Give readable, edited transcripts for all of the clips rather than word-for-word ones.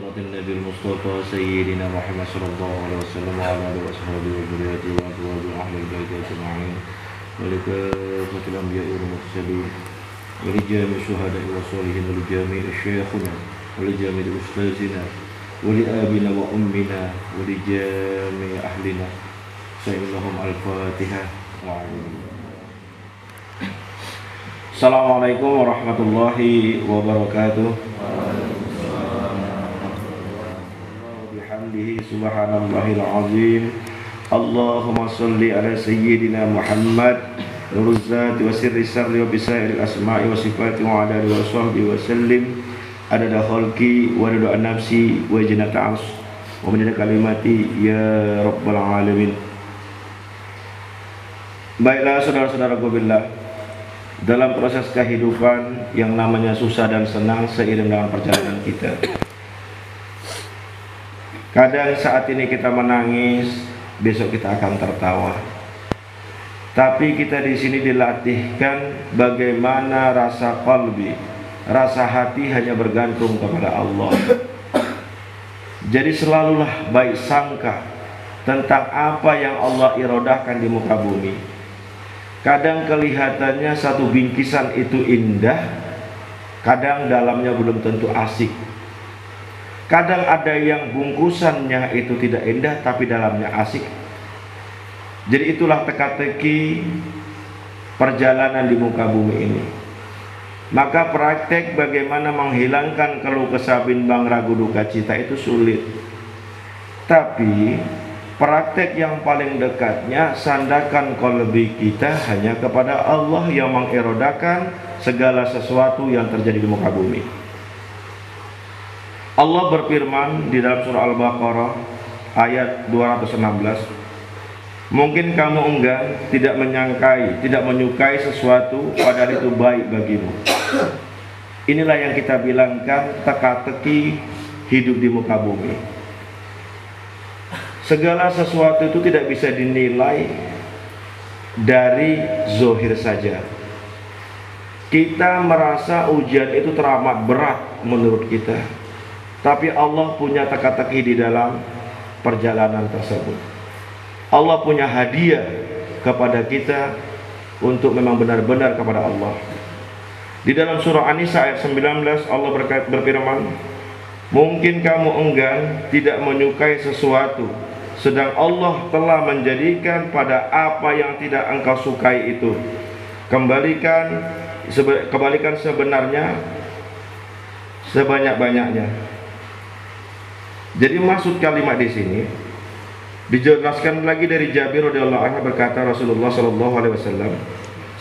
بحرمة النبي المصطفى سيدنا محمد صلى الله عليه وسلم وعلى آله وصحبه وذريته وأزواجه وأهل البيت أجمعين ولكافة الأنبياء والمرسلين ولجميع الشهداء والصالحين ولجميع شيخنا ولجميع أستاذنا ولأبينا وأمنا ولجميع أهلنا سيدهم الفاتحة Assalamualaikum warahmatullahi wabarakatuh. Bihamdihi subhanallahil azim. Allahumma salli ala sayyidina Muhammad nuruz zati wa sirri sarri wa bisairil asma'i wa sifati wa ala alihi wa sahbihi wa sallim adada khalqi wa adada nafsi wa jinata ars wa minada kalimati ya rabbal alamin. Baiklah saudara-saudaraku billah, dalam proses kehidupan yang namanya susah dan senang seiring dengan perjalanan kita. Kadang saat ini kita menangis, besok kita akan tertawa. Tapi kita di sini dilatihkan bagaimana rasa qalbi, rasa hati hanya bergantung kepada Allah. Jadi selalulah baik sangka tentang apa yang Allah irodahkan di muka bumi. Kadang kelihatannya satu bingkisan itu indah, kadang dalamnya belum tentu asik. Kadang ada yang bungkusannya itu tidak indah tapi dalamnya asik. Jadi itulah teka-teki perjalanan di muka bumi ini. Maka praktek bagaimana menghilangkan keluh kesah bimbang ragu duka cita itu sulit. Tapi praktek yang paling dekatnya sandakan qalbi kita hanya kepada Allah yang mengirodakan segala sesuatu yang terjadi di muka bumi. Allah berfirman di dalam surah Al-Baqarah ayat 216, mungkin kamu enggan, tidak menyangkai, tidak menyukai sesuatu padahal itu baik bagimu. Inilah yang kita bilangkan teka-teki hidup di muka bumi. Segala sesuatu itu tidak bisa dinilai dari zohir saja. Kita merasa ujian itu teramat berat menurut kita, tapi Allah punya teka-teki di dalam perjalanan tersebut. Allah punya hadiah kepada kita untuk memang benar-benar kepada Allah. Di dalam surah An-Nisa ayat 19 Allah berfirman, mungkin kamu enggan, tidak menyukai sesuatu, sedang Allah telah menjadikan pada apa yang tidak engkau sukai itu kembalikan sebenarnya sebanyak-banyaknya. Jadi maksud kalimat di sini dijelaskan lagi dari Jabir radhiyallahu anhu, berkata Rasulullah sallallahu alaihi wasallam,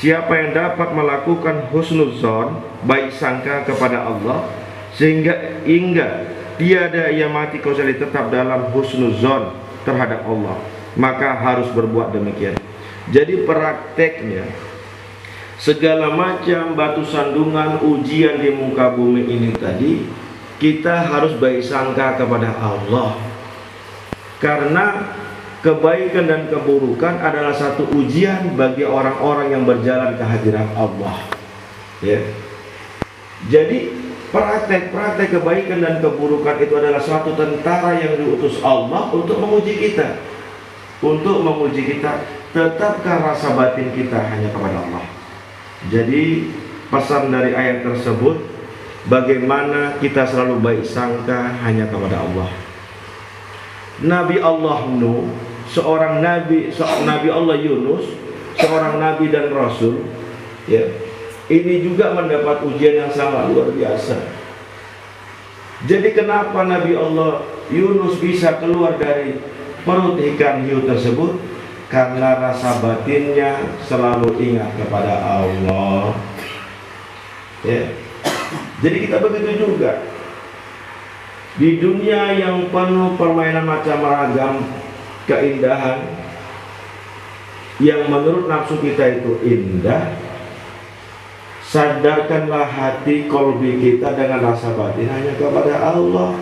siapa yang dapat melakukan husnuzon, baik sangka kepada Allah, sehingga tiada ia mati kecuali tetap dalam husnuzon terhadap Allah, maka harus berbuat demikian. Jadi prakteknya segala macam batu sandungan ujian di muka bumi ini tadi, kita harus baik sangka kepada Allah, karena kebaikan dan keburukan adalah satu ujian bagi orang-orang yang berjalan ke hadirat Allah, ya. Jadi praktek kebaikan dan keburukan itu adalah suatu tentara yang diutus Allah untuk menguji kita. Untuk menguji kita, tetapkah rasa batin kita hanya kepada Allah. Jadi pesan dari ayat tersebut, bagaimana kita selalu baik sangka hanya kepada Allah. Nabi Allah Nuh, seorang Nabi Allah Yunus, seorang Nabi dan Rasul, ya, ini juga mendapat ujian yang sangat luar biasa. Jadi kenapa Nabi Allah Yunus bisa keluar dari perut ikan hiu tersebut? Karena rasa batinnya selalu ingat kepada Allah, ya. Jadi kita begitu juga di dunia yang penuh permainan macam ragam keindahan yang menurut nafsu kita itu indah, sadarkanlah hati kolbi kita dengan rasa batin hanya kepada Allah,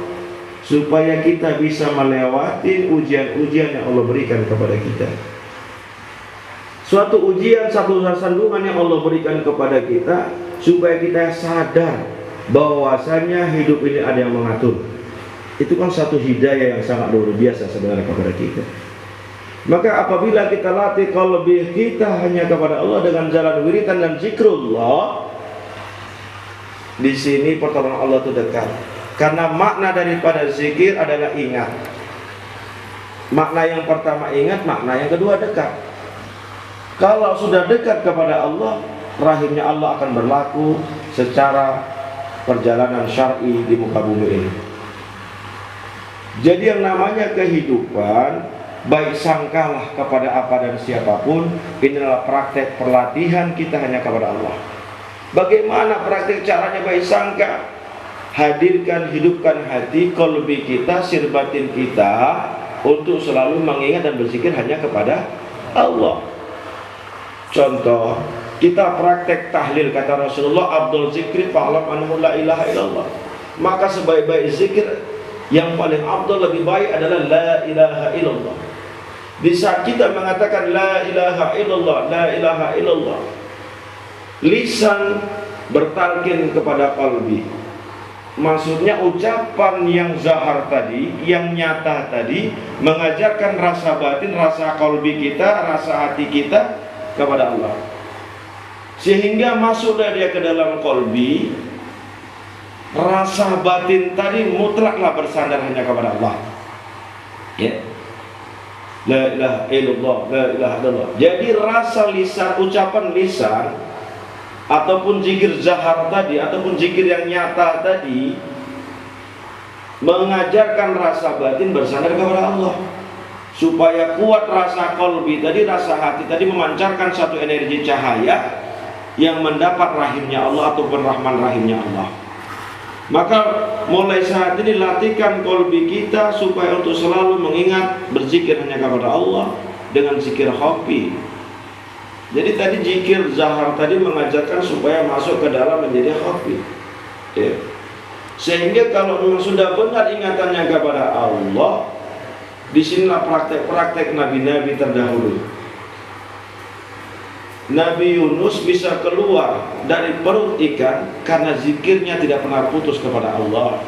supaya kita bisa melewati ujian-ujian yang Allah berikan kepada kita. Suatu ujian, satu sandungan yang Allah berikan kepada kita, supaya kita sadar bahwasanya hidup ini ada yang mengatur. Itu kan satu hidayah yang sangat luar biasa sebenarnya kepada kita. Maka apabila kita latih qalbi kita hanya kepada Allah dengan jalan wiridan dan zikrullah, di sini pertolongan Allah itu dekat. Karena makna daripada zikir adalah ingat. Makna yang pertama ingat, makna yang kedua dekat. Kalau sudah dekat kepada Allah, rahimnya Allah akan berlaku secara perjalanan syar'i di muka bumi ini. Jadi yang namanya kehidupan, baik sangkalah kepada apa dan siapapun, ini adalah praktek perlatihan kita hanya kepada Allah. Bagaimana praktek caranya baik sangka? Hadirkan, hidupkan hati, qalbi kita, sir batin kita untuk selalu mengingat dan berzikir hanya kepada Allah. Contoh, kita praktek tahlil, kata Rasulullah, Abdul zikri fa'lam annahu la ilaha illallah. Maka sebaik-baik zikir yang paling abdul, lebih baik adalah la ilaha illallah. Di saat kita mengatakan la ilaha illallah, la ilaha illallah, lisan bertalkin kepada qalbi. Maksudnya ucapan yang zahar tadi, yang nyata tadi, mengajarkan rasa batin, rasa qalbi kita, rasa hati kita kepada Allah, sehingga masuklah dia ke dalam qalbi. Rasa batin tadi mutlaklah bersandar hanya kepada Allah. Ya, la ilaha illallah, la ilaha illallah. Jadi rasa lisan, ucapan lisan, ataupun zikir zahar tadi, ataupun zikir yang nyata tadi, mengajarkan rasa batin bersandar kepada Allah, supaya kuat rasa qalbi tadi, rasa hati tadi, memancarkan satu energi cahaya yang mendapat rahimnya Allah ataupun rahman rahimnya Allah. Maka mulai saat ini latihkan qalbi kita supaya untuk selalu mengingat, berzikir hanya kepada Allah dengan zikir khafi. Jadi tadi zikir zahar tadi mengajarkan supaya masuk ke dalam menjadi khafi, ya. Sehingga kalau memang sudah benar ingatannya kepada Allah, disinilah praktek-praktek nabi-nabi terdahulu. Nabi Yunus bisa keluar dari perut ikan karena zikirnya tidak pernah putus kepada Allah.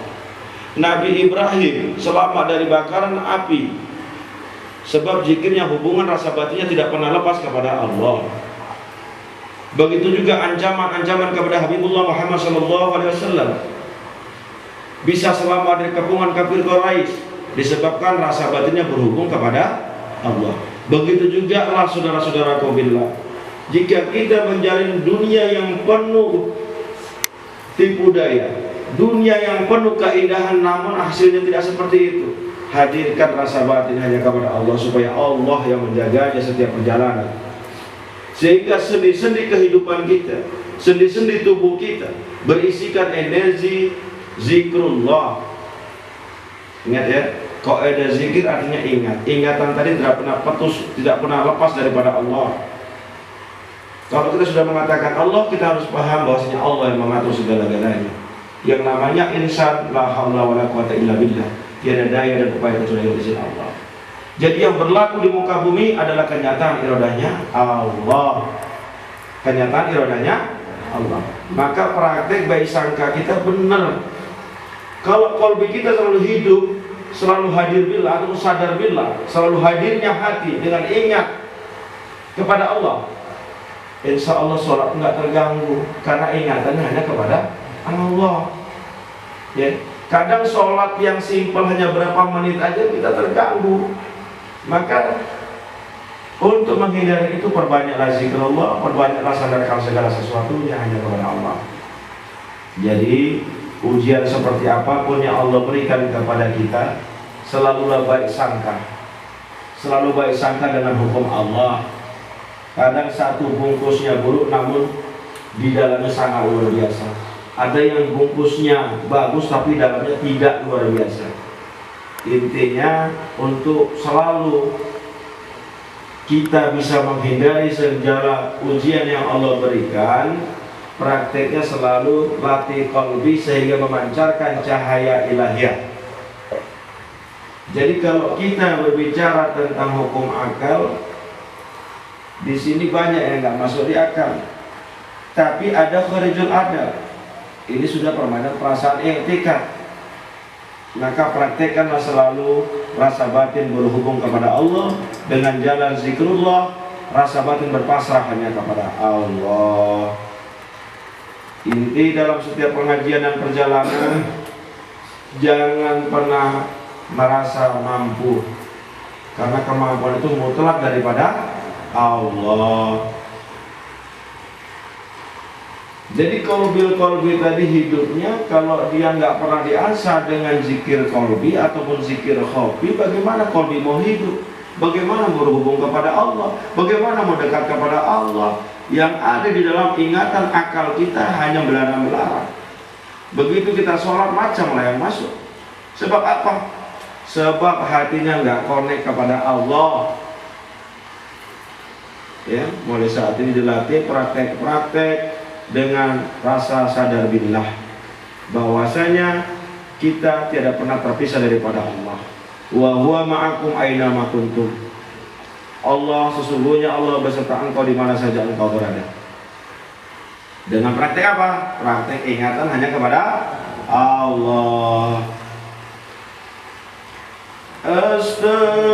Nabi Ibrahim selamat dari bakaran api sebab zikirnya, hubungan rasa batinnya tidak pernah lepas kepada Allah. Begitu juga ancaman-ancaman kepada Habibullah Muhammad SAW bisa selamat dari kepungan kafir Quraisy disebabkan rasa batinnya berhubung kepada Allah. Begitu juga lah saudara-saudara billah, jika kita menjalin dunia yang penuh tipu daya, dunia yang penuh keindahan, namun hasilnya tidak seperti itu, hadirkan rasa batin hanya kepada Allah supaya Allah yang menjaganya setiap perjalanan. Sehingga sendi-sendi kehidupan kita, sendi-sendi tubuh kita berisikan energi zikrullah. Ingat ya, kaidah zikir artinya ingat. Ingatan tadi tidak pernah putus, tidak pernah lepas daripada Allah. Kalau kita sudah mengatakan Allah, kita harus paham bahwasanya Allah yang mengatur segala-galanya. Yang namanya insan, la haula wala quwata illa billah, tiada daya dan upaya kecuali dengan izin Allah. Jadi yang berlaku di muka bumi adalah kenyataan iradanya Allah. Kenyataan iradanya Allah. Maka praktek baik sangka kita benar. Kalau qalbi kita selalu hidup, selalu hadir billah atau sadar billah, selalu hadirnya hati dengan ingat kepada Allah, insya Allah sholat enggak terganggu karena ingatannya hanya kepada Allah. Ya, kadang sholat yang simpel hanya berapa menit aja kita terganggu. Maka untuk menghindari itu perbanyaklah zikrullah, perbanyaklah sadarkan segala sesuatunya hanya kepada Allah. Jadi ujian seperti apapun yang Allah berikan kepada kita, selalulah baik sangka, selalu baik sangka dengan hukum Allah. Kadang satu bungkusnya buruk namun di dalamnya sangat luar biasa. Ada yang bungkusnya bagus tapi dalamnya tidak luar biasa. Intinya untuk selalu kita bisa menghindari segala ujian yang Allah berikan, prakteknya selalu latih qalbi sehingga memancarkan cahaya ilahiyah. Jadi kalau kita berbicara tentang hukum akal, di sini banyak yang nggak masuk di akal, tapi ada kharijul adal. Ini sudah permainan perasaan etikat. Maka praktekkanlah selalu rasa batin berhubung kepada Allah dengan jalan zikrullah, rasa batin berpasrah hanya kepada Allah. Inti dalam setiap pengajian dan perjalanan, jangan pernah merasa mampu, karena kemampuan itu mutlak daripada Allah. Jadi kolbi tadi hidupnya, kalau dia nggak pernah diasah dengan zikir kolbi ataupun zikir khofi, bagaimana kolbi mau hidup? Bagaimana berhubung kepada Allah? Bagaimana mau dekat kepada Allah? Yang ada di dalam ingatan akal kita hanya melarang-melarang. Begitu kita sholat, macam lah yang masuk. Sebab apa? Sebab hatinya nggak connect kepada Allah. Ya, mulai saat ini dilatih praktek-praktek dengan rasa sadar billah bahwasanya kita tidak pernah terpisah daripada Allah. Wa huwa ma'akum aina ma kuntum. Allah, sesungguhnya Allah beserta engkau di mana saja engkau berada. Dengan praktek apa? Praktek ingatan hanya kepada Allah. Astaghfirullah.